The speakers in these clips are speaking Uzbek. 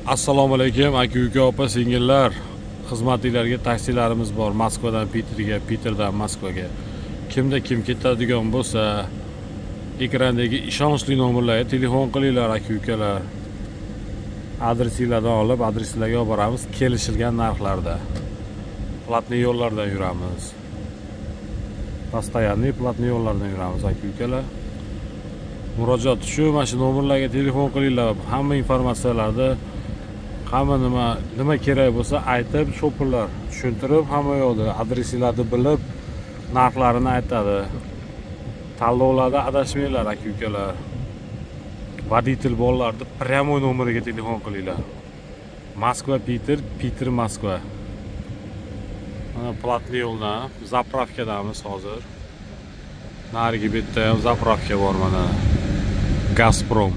Assalomu alaykum aka-uka, opa, singillar. Xizmatingizga taksilarimiz bor. Moskvadan Piterga, Piterdan Moskvaga. Kimda kim ketadigan bo'lsa, ekrandagi ishonchli nomerlarga telefon qilinglar aka-ukalar. Adresingizdan olib, adreslarga olib boramiz kelishilgan narxlarda. Platniy yo'llardan yuramiz. Постоянный platniy yo'llardan yuramiz aka-ukalar. Murojaat shu mana shu nomerlarga telefon qilinglar. Hamma informatsiyalarni hamma nima kerak bo'lsa aytib, shopirlar tushuntirib, hamma yo'lda adreslarni bilib, narxlarini aytadi. Tanlovlarda adashmanglar aka-ukalar. Voditel bolalarni прямой nomeriga telefon qilinglar. Moskva Piter, Piter Moskva. Mana platniy yo'ldan zapravkadamiz hozir. Narigi betda ham zapravka bor mana. Gazprom.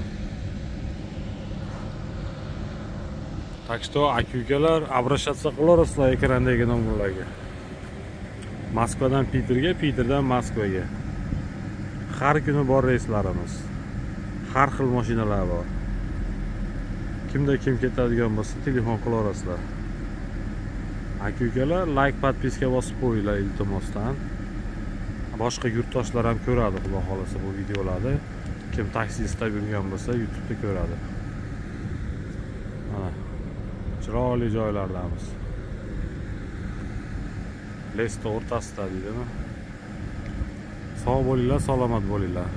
Так что aka-ukalar обращаться qilaverasizlar ekrandagi nomerlarga. Moskvadan Piterga, Piterdan Moskvaga. Har kuni bor reyslarimiz. Har xil mashinalar bor. Kimda kim ketadigan bo'lsa telefon qilaverasizlar. Aka-ukalar like, podpiska bosib qo'yinglar iltimosdan. Boshqa yurtdoshlar ham ko'radi, xudo xolasa bu videolarni. Kim taksi istab yurgan bo'lsa YouTube'da ko'radi. Mana chiroyli joylardamiz. Lesda o'rtasida deydimi? Sog' bo'linglar, salomat bo'linglar.